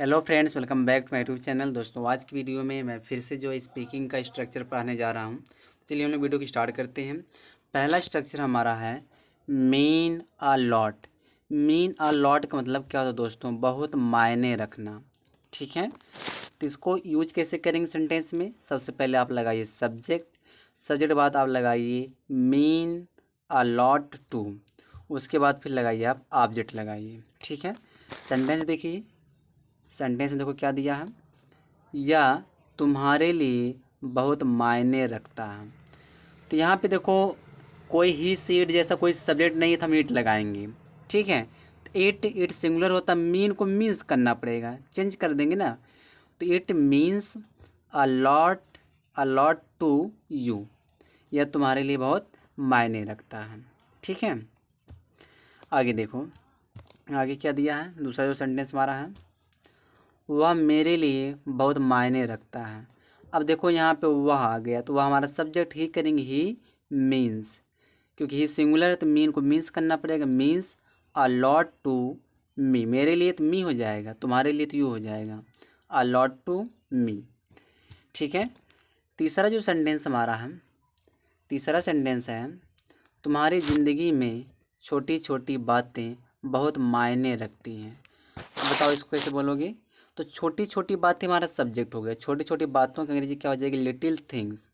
Hello friends, welcome back to my YouTube channel. दोस्तों, आज की वीडियो में मैं फिर से जो स्पीकिंग का स्ट्रक्चर पढ़ाने जा रहा हूँ। चलिए हम लोग वीडियो की स्टार्ट करते हैं। पहला स्ट्रक्चर हमारा है mean a lot. Mean a lot का मतलब क्या होता है दोस्तों? बहुत मायने रखना। ठीक है, तो इसको यूज कैसे करेंगे सेंटेंस में? सबसे पहले आप लगाइए सब्जेक्ट। सब्जेक्ट के बाद आप लगाइए मीन अ लॉट टू। उसके बाद फिर लगाइए आप ऑब्जेक्ट लगाइए। ठीक है, सेंटेंस देखिए। सेंटेंस में देखो क्या दिया है, या तुम्हारे लिए बहुत मायने रखता है। तो यहाँ पे देखो कोई ही सीट जैसा कोई सब्जेक्ट नहीं है, तो हम इट लगाएंगे। ठीक है, तो इट सिंगुलर होता, मीन को मीन्स करना पड़ेगा, चेंज कर देंगे ना। तो it means a lot to you. यह तुम्हारे लिए बहुत मायने रखता है। ठीक है, आगे देखो, आगे क्या दिया है। दूसरा जो सेंटेंस हमारा है, वह मेरे लिए बहुत मायने रखता है। अब देखो यहाँ पे वह आ गया, तो वह हमारा सब्जेक्ट ही करेंगे ही मीन्स, क्योंकि ही सिंगुलर है तो मीन को मीन्स करना पड़ेगा। Means a lot to me, मेरे लिए तो मी हो जाएगा, तुम्हारे लिए तो यू हो जाएगा। A lot to me. ठीक है, तीसरा जो सेंटेंस हमारा है, तीसरा सेंटेंस है, तुम्हारी ज़िंदगी में छोटी छोटी बातें बहुत मायने रखती हैं। बताओ इसको कैसे बोलोगे? तो छोटी छोटी बातें हमारा सब्जेक्ट हो गया। छोटी छोटी बातों की अंग्रेजी क्या हो जाएगी? Little things.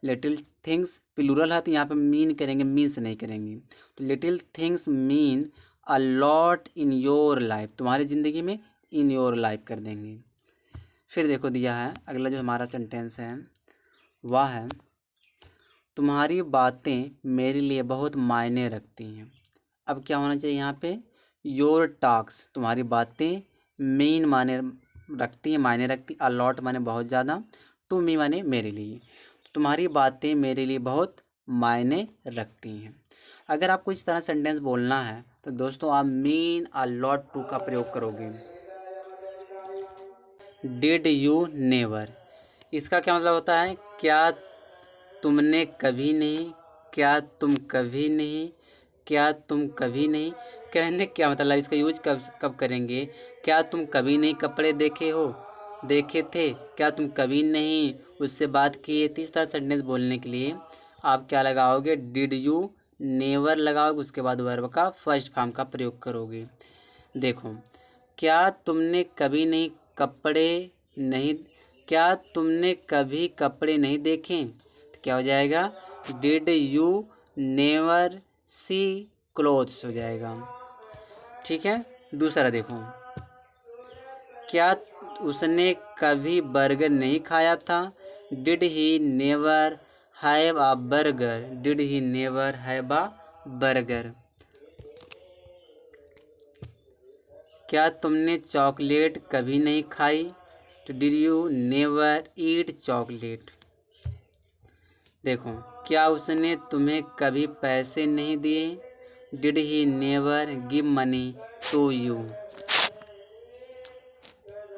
Little things plural है, तो यहाँ पे मीन करेंगे, मीन्स नहीं करेंगे। तो little things mean a lot in your life, तुम्हारी ज़िंदगी में इन योर लाइफ कर देंगे। फिर देखो दिया है अगला जो हमारा सेंटेंस है, वह है तुम्हारी बातें मेरे लिए बहुत मायने रखती हैं। अब क्या होना चाहिए यहाँ पे? योर टॉक्स, तुम्हारी बातें मेन माने रखती हैं, मायने रखती। अलॉट माने बहुत ज़्यादा, टू मी माने मेरे लिए। तुम्हारी बातें मेरे लिए बहुत मायने रखती हैं। अगर आपको इस तरह सेंटेंस बोलना है तो दोस्तों आप मीन अलॉट टू का प्रयोग करोगे। डिड यू नेवर, इसका क्या मतलब होता है? क्या तुमने कभी नहीं, क्या तुम कभी नहीं, क्या तुम कभी नहीं। कहने क्या मतलब, इसका यूज कब कब करेंगे? क्या तुम कभी नहीं कपड़े देखे हो, देखे थे? क्या तुम कभी नहीं उससे बात किए? तो इस तरह सेंटेंस बोलने के लिए आप क्या लगाओगे? डिड यू नेवर लगाओगे, उसके बाद वर्ब का फर्स्ट फॉर्म का प्रयोग करोगे। देखो, क्या तुमने कभी नहीं कपड़े नहीं, क्या तुमने कभी कपड़े नहीं देखे? तो क्या हो जाएगा? Did you never see clothes हो जाएगा। ठीक है, दूसरा देखो, क्या उसने कभी बर्गर नहीं खाया था? Did he never have a burger, did he never have a burger. क्या तुमने चॉकलेट कभी नहीं खाई? तो did you never eat chocolate. देखो, क्या उसने तुम्हें कभी पैसे नहीं दिए? Did he never give money to you.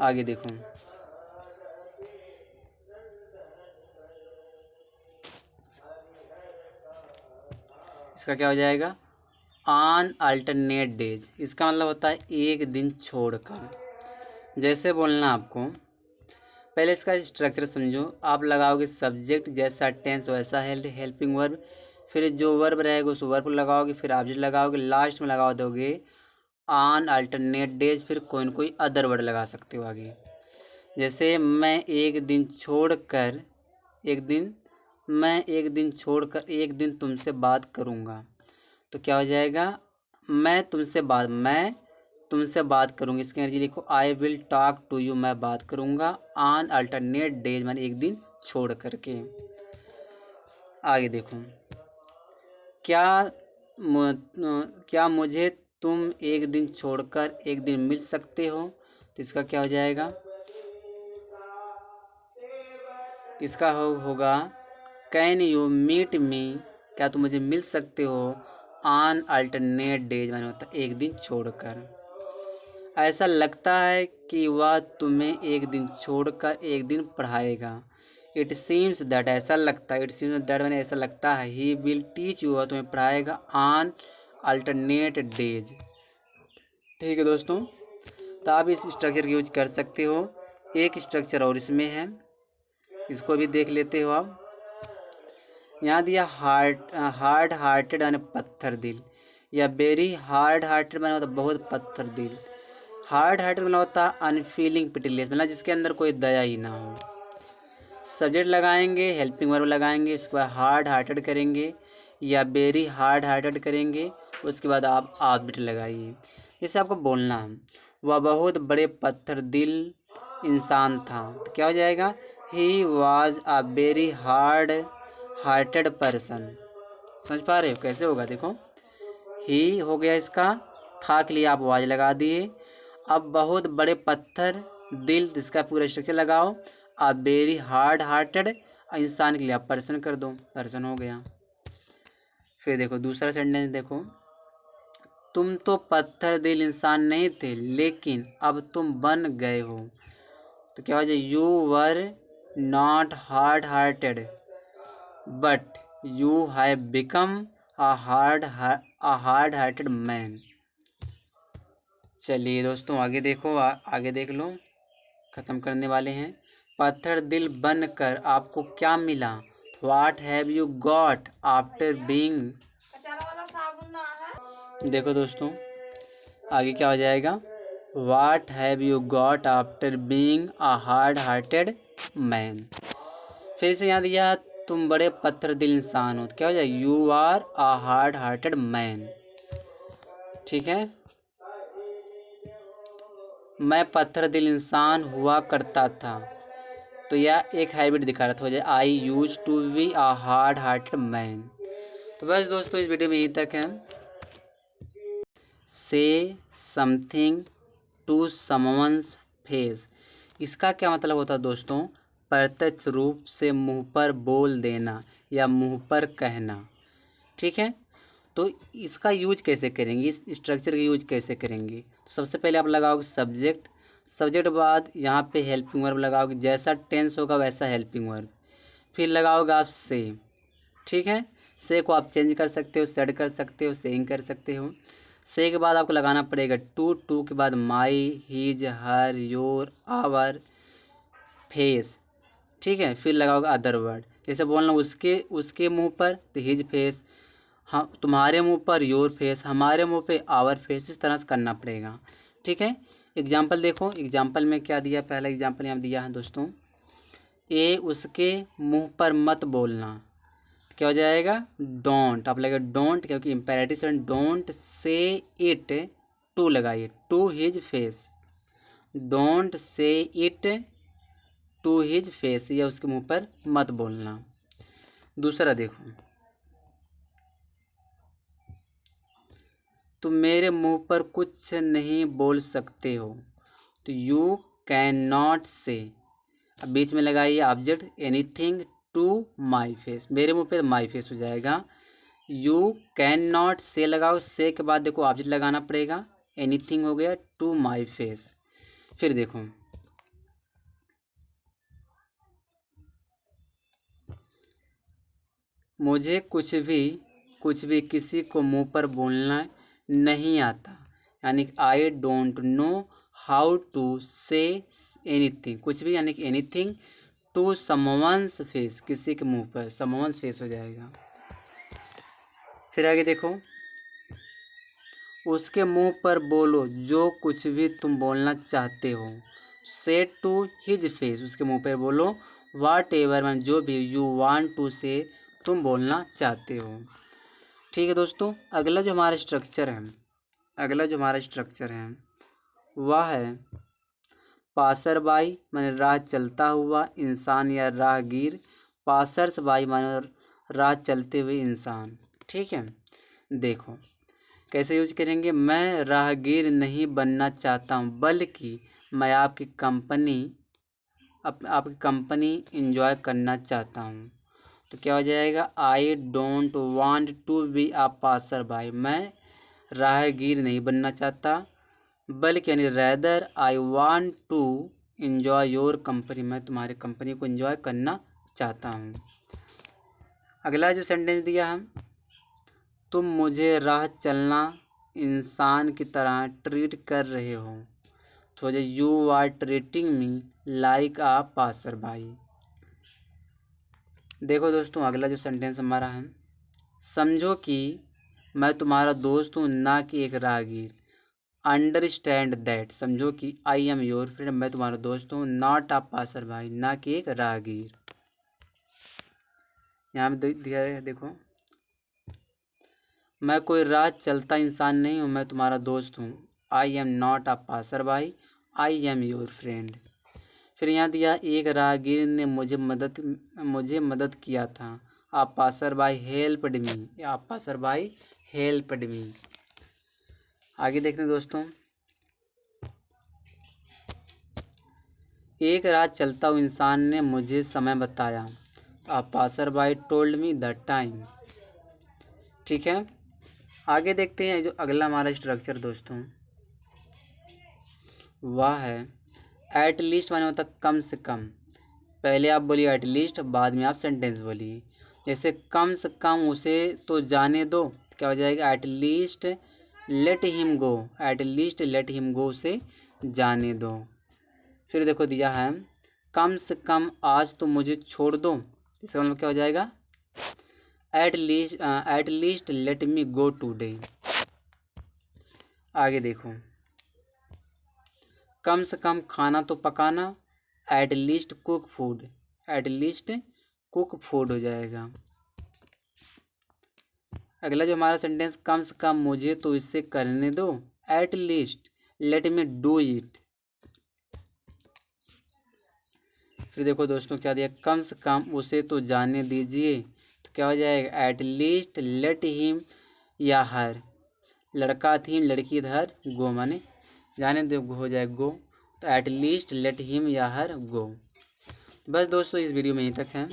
आगे देखो, इसका क्या हो जाएगा? ऑन अल्टरनेट डेज, इसका मतलब होता है एक दिन छोड़कर। जैसे बोलना आपको, पहले इसका स्ट्रक्चर समझो। आप लगाओगे सब्जेक्ट, जैसा टेंस वैसा हेल्पिंग वर्ब, फिर जो वर्ब रहेगा उस वर्ब लगाओगे, फिर ऑब्जेक्ट लगाओगे, लास्ट में लगा दोगे ऑन अल्टरनेट डेज, फिर कोई न कोई अदर वर्ड लगा सकते हो आगे। जैसे मैं एक दिन छोड़कर, एक दिन, मैं एक दिन छोड़कर एक दिन तुमसे बात करूँगा। तो क्या हो जाएगा? मैं तुमसे बात करूँगी, इसकी एनर्जी लिखो I will talk to you, मैं बात करूँगा ऑन अल्टरनेट डेज मैंने एक दिन छोड़ करके। आगे देखो, क्या क्या मुझे तुम एक दिन छोड़कर एक दिन मिल सकते हो? तो इसका क्या हो जाएगा? इसका होगा कैन यू मीट मी, क्या तुम मुझे मिल सकते हो ऑन अल्टरनेट डेज, मैंने होता एक दिन छोड़कर। ऐसा लगता है कि वह तुम्हें एक दिन छोड़कर एक दिन पढ़ाएगा। इट सीम्स दैट, ऐसा लगता है, इट सीम्स दैट मैंने ऐसा लगता है, ही विल टीच यू, वह तुम्हें पढ़ाएगा ऑन अल्टरनेट डेज। ठीक है दोस्तों, तो आप इस स्ट्रक्चर का यूज कर सकते हो। एक स्ट्रक्चर और इसमें है, इसको भी देख लेते हो आप। यहाँ दिया हार्ड हार्टेड यानी पत्थर दिल, या वेरी हार्ड हार्टेड मतलब होता बहुत पत्थर दिल। हार्ड हार्टेड मतलब होता अनफीलिंग पिटीलेस, मतलब जिसके अंदर कोई दया ही ना हो। सब्जेक्ट लगाएंगे, हेल्पिंग वर्ब लगाएंगे, उसके बाद हार्ड हार्टेड करेंगे या वेरी हार्ड हार्टेड करेंगे, उसके बाद आप ऑब्जेक्ट लगाइए। जैसे आपको बोलना है वह बहुत बड़े पत्थर दिल इंसान था, तो क्या हो जाएगा, he was a very hard hearted person. समझ पा रहे हो कैसे होगा, देखो ही हो गया इसका, था के लिए आप वाज लगा दिए। अब बहुत बड़े पत्थर दिल, इसका पूरा स्ट्रक्चर लगाओ। अब वेरी हार्ड हार्टेड इंसान के लिए आप पर्सन कर दो, पर्सन हो गया। फिर देखो दूसरा सेंटेंस देखो, तुम तो पत्थर दिल इंसान नहीं थे लेकिन अब तुम बन गए हो, तो क्या हो जाए, you were not hard hearted but you have become a hard hearted man. चलिए दोस्तों आगे देखो, आगे देख लो, खत्म करने वाले हैं। पत्थर दिल बनकर आपको क्या मिला, what have you got after being. देखो दोस्तों आगे क्या हो जाएगा, what have you got after being a hard hearted man. फिर से यहाँ दिया तुम बड़े पत्थर दिल इंसान हो, तो क्या हो जाएगा, you are a hard hearted man. ठीक है, मैं पत्थर दिल इंसान हुआ करता था, तो यह एक हैबिट दिखा रहा था, हो जाए I use to be a hard hearted man. तो बस दोस्तों इस वीडियो में यहीं तक है। से समथिंग टू समवन्स फेस, इसका क्या मतलब होता है दोस्तों, प्रत्यक्ष रूप से मुंह पर बोल देना या मुंह पर कहना। ठीक है, तो इसका यूज कैसे करेंगे, इस स्ट्रक्चर का यूज कैसे करेंगे, तो सबसे पहले आप लगाओगे सब्जेक्ट, सब्जेक्ट बाद यहाँ पे हेल्पिंग वर्ब लगाओगे, जैसा टेंस होगा वैसा हेल्पिंग वर्ब, फिर लगाओगे आप से। ठीक है, से को आप चेंज कर सकते हो, सेड कर सकते हो, सेइंग कर सकते हो। से के बाद आपको लगाना पड़ेगा टू, टू के बाद my, his, her, your, our, face. ठीक है, फिर लगाओगे अदर वर्ड, जैसे बोलना उसके उसके मुंह पर तो हिज फेस, हाँ तुम्हारे मुंह पर योर फेस, हमारे मुंह पे आवर फेस, इस तरह से करना पड़ेगा। ठीक है, एग्जाम्पल देखो, एग्जाम्पल में क्या दिया, पहला एग्जाम्पल यहाँ दिया है दोस्तों, ए उसके मुंह पर मत बोलना, क्या हो जाएगा, डोंट, आप लगेगा डोंट क्योंकि इम्पेरेटिव से, डोंट से इट टू लगाइए, to his face, don't say it to his face, या उसके मुंह पर मत बोलना। दूसरा देखो, तुम मेरे मुंह पर कुछ नहीं बोल सकते हो, तो यू कैन नॉट से, अब बीच में लगाइए object anything to my face, मेरे मुंह पे माई फेस हो जाएगा। यू कैन नॉट से लगाओ, से के बाद देखो ऑब्जेक्ट लगाना पड़ेगा, एनीथिंग हो गया, टू माई फेस। फिर देखो मुझे कुछ भी किसी को मुंह पर बोलना नहीं आता, यानी I don't know how to say anything, कुछ भी यानी कि एनीथिंग टू समवन्स फेस, किसी के मुंह पर समवन्स फेस हो जाएगा। फिर आगे देखो, उसके मुंह पर बोलो जो कुछ भी तुम बोलना चाहते हो, से टू हिज फेस, उसके मुंह पर बोलो वाट एवर, मान जो भी यू वांट टू से, तुम बोलना चाहते हो। ठीक है दोस्तों, अगला जो हमारा स्ट्रक्चर है वह है पासर बाई, माने राह चलता हुआ इंसान या राहगीर, पासर्स बाई माने राह चलते हुए इंसान। ठीक है, देखो कैसे यूज करेंगे, मैं राहगीर नहीं बनना चाहता हूँ बल्कि मैं आपकी कंपनी इंजॉय करना चाहता हूँ, तो क्या हो जाएगा, I don't want to be a passer by, मैं राहगीर नहीं बनना चाहता बल्कि यानी rather I want to enjoy your company, मैं तुम्हारी कंपनी को इंजॉय करना चाहता हूँ। अगला जो सेंटेंस दिया हम, तुम मुझे राह चलना इंसान की तरह ट्रीट कर रहे हो, तो हो जाए you are treating me like a passer by. देखो दोस्तों अगला जो सेंटेंस हमारा है, समझो कि मैं तुम्हारा दोस्त हूँ ना कि एक राहगीर। अंडरस्टैंड दैट, समझो कि आई एम योर फ्रेंड, मैं तुम्हारा दोस्त हूँ, नॉट आ पासर भाई, ना कि एक राहगीर। यहाँ पे दिया है देखो, मैं कोई राह चलता इंसान नहीं हूँ, मैं तुम्हारा दोस्त हूँ। I am not a passer by, I am your friend. फिर यहाँ दिया एक राहगीर ने मुझे मदद किया था। आ पासर भाई हेल्पड मी, आ पासर भाई हेल्पड मी। आगे देखते हैं दोस्तों, एक रात चलता हुआ इंसान ने मुझे समय बताया। A passer by told me the time. ठीक है, आगे देखते हैं जो अगला हमारा स्ट्रक्चर दोस्तों, वह है एट लीस्ट माने होता कम से कम। पहले आप बोलिए एट लीस्ट, बाद में आप सेंटेंस बोलिए। जैसे कम से कम उसे तो जाने दो, क्या हो जाएगा, at least let him go, at least let him go, उसे जाने दो। फिर देखो दिया है कम से कम आज तो मुझे छोड़ दो, इसका मतलब क्या हो जाएगा, at least let me go today. आगे देखो, कम से कम खाना तो पकाना, at least cook food, at least cook food हो जाएगा। अगला जो हमारा सेंटेंस, कम से कम मुझे तो इसे करने दो, at least let me do it. फिर देखो दोस्तों क्या दिया, कम से कम उसे तो जाने दीजिए, तो क्या हो जाएगा, एट लीस्ट लेट हिम या हर, लड़का थी लड़की हर गो, माने जाने दो, हो जाए गो, तो एट लीस्ट लेट हिम या हर गो। बस दोस्तों इस वीडियो में यहीं तक है।